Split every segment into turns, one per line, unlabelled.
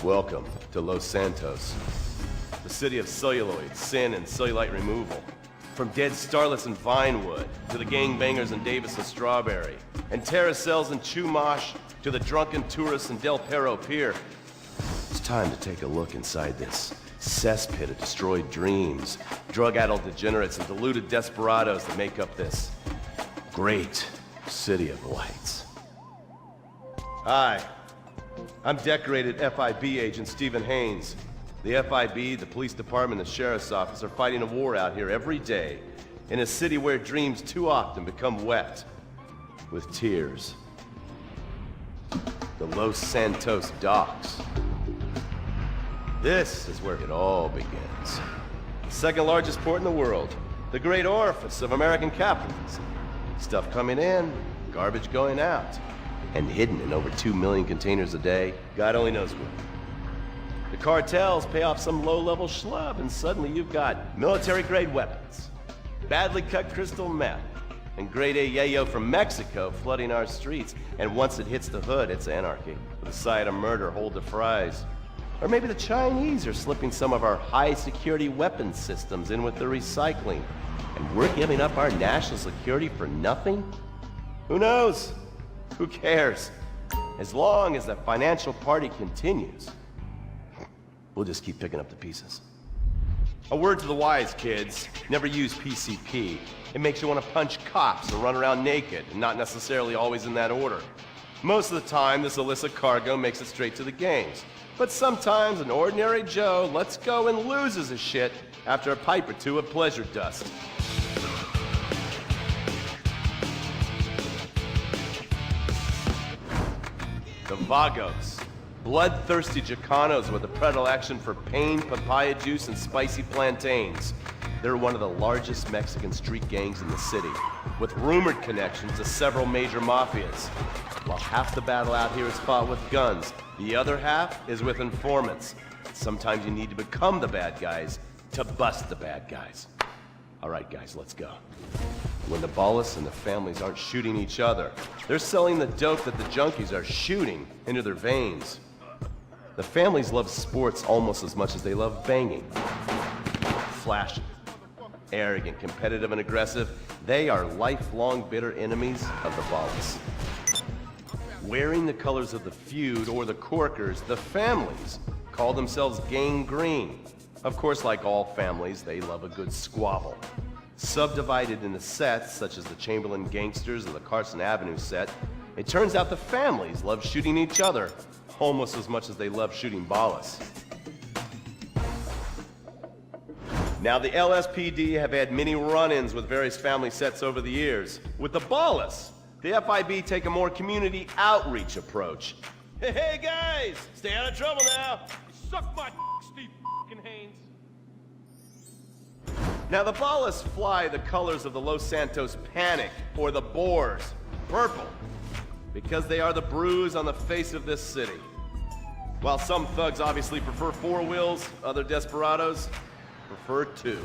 Welcome to Los Santos, the city of celluloid, sin, and cellulite removal. From dead starlets in Vinewood, to the gangbangers in Davis and Strawberry, and terracels in Chumash, to the drunken tourists in Del Perro Pier. It's time to take a look inside this cesspit of destroyed dreams, drug-addled degenerates, and deluded desperados that make up this great city of lights. Hi. I'm decorated FIB agent Stephen Haynes. The FIB, the police department, and the sheriff's office are fighting a war out here every day in a city where dreams too often become wet with tears. The Los Santos docks. This is where it all begins. The second largest port in the world. The great orifice of American capitalism. Stuff coming in, garbage going out. And hidden in over 2 million containers a day, God only knows where. The cartels pay off some low-level schlub, and suddenly you've got military-grade weapons, badly cut crystal meth, and grade A yayo from Mexico flooding our streets. And once it hits the hood, it's anarchy, with a side of murder hold to fries. Or maybe the Chinese are slipping some of our high-security weapons systems in with the recycling, and we're giving up our national security for nothing? Who knows? Who cares? As long as the financial party continues, we'll just keep picking up the pieces. A word to the wise, kids. Never use PCP. It makes you want to punch cops or run around naked, and not necessarily always in that order. Most of the time, this illicit cargo makes it straight to the gangs. But sometimes an ordinary Joe lets go and loses his shit after a pipe or two of pleasure dust. The Vagos, bloodthirsty Chicanos with a predilection for pain, papaya juice, and spicy plantains. They're one of the largest Mexican street gangs in the city, with rumored connections to several major mafias. While half the battle out here is fought with guns, the other half is with informants. Sometimes you need to become the bad guys to bust the bad guys. All right, guys, let's go. When the ballists and the families aren't shooting each other, they're selling the dope that the junkies are shooting into their veins. The families love sports almost as much as they love banging. Flashy, arrogant, competitive, and aggressive, they are lifelong bitter enemies of the ballists. Wearing the colors of the feud or the corkers, the families call themselves Gang Green. Of course, like all families, they love a good squabble. Subdivided into sets, such as the Chamberlain Gangsters or the Carson Avenue set, it turns out the families love shooting each other almost as much as they love shooting ballists. Now, the LSPD have had many run-ins with various family sets over the years. With the ballists, the FIB take a more community outreach approach. Hey guys, stay out of trouble now.
Suck my Steve Haynes.
Now the ballists fly the colors of the Los Santos Panic, or the Boers, purple, because they are the bruise on the face of this city. While some thugs obviously prefer 4 wheels, other desperados prefer 2.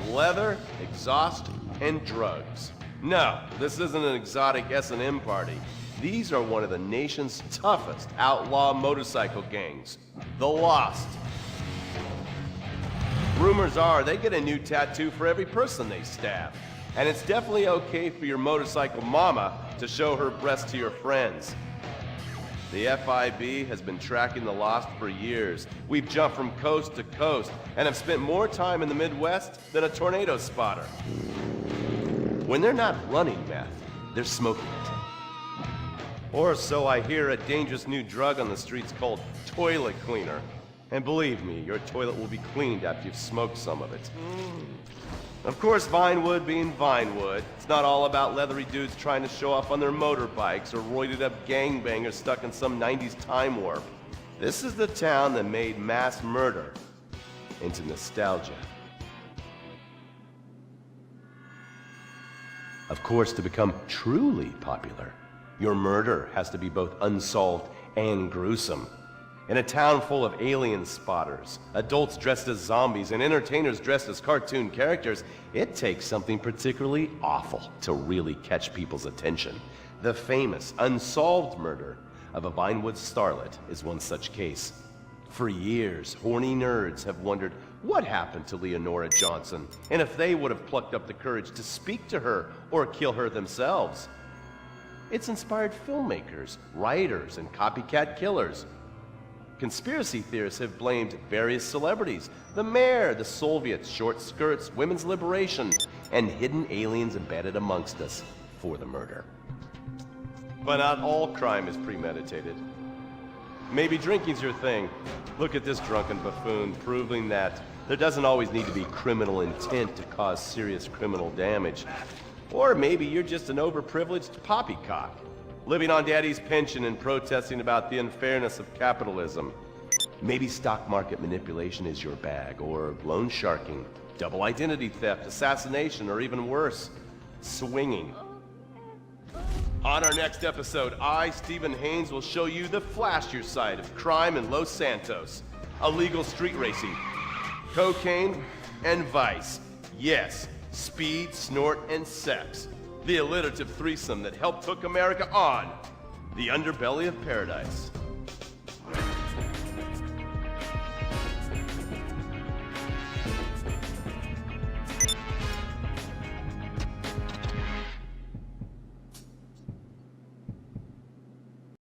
Leather, exhaust, and drugs. No, this isn't an exotic S&M party. These are one of the nation's toughest outlaw motorcycle gangs, the Lost. Rumors are they get a new tattoo for every person they stab. And it's definitely okay for your motorcycle mama to show her breast to your friends. The FIB has been tracking the Lost for years. We've jumped from coast to coast and have spent more time in the Midwest than a tornado spotter. When they're not running meth, they're smoking it. Or so I hear, a dangerous new drug on the streets called toilet cleaner. And believe me, your toilet will be cleaned after you've smoked some of it. Of course, Vinewood being Vinewood, it's not all about leathery dudes trying to show off on their motorbikes or roided-up gangbangers stuck in some 90s time warp. This is the town that made mass murder into nostalgia. Of course, to become truly popular, your murder has to be both unsolved and gruesome. In a town full of alien spotters, adults dressed as zombies, and entertainers dressed as cartoon characters, it takes something particularly awful to really catch people's attention. The famous, unsolved murder of a Vinewood starlet is one such case. For years, horny nerds have wondered what happened to Leonora Johnson, and if they would have plucked up the courage to speak to her or kill her themselves. It's inspired filmmakers, writers, and copycat killers. Conspiracy theorists have blamed various celebrities, the mayor, the Soviets, short skirts, women's liberation, and hidden aliens embedded amongst us for the murder. But not all crime is premeditated. Maybe drinking's your thing. Look at this drunken buffoon, proving that there doesn't always need to be criminal intent to cause serious criminal damage. Or maybe you're just an overprivileged poppycock, living on daddy's pension and protesting about the unfairness of capitalism. Maybe stock market manipulation is your bag, or loan sharking, double identity theft, assassination, or even worse, swinging. On our next episode, I, Stephen Haynes, will show you the flashier side of crime in Los Santos. Illegal street racing, cocaine, and vice. Yes, speed, snort, and sex. The alliterative threesome that helped hook America on the Underbelly of Paradise.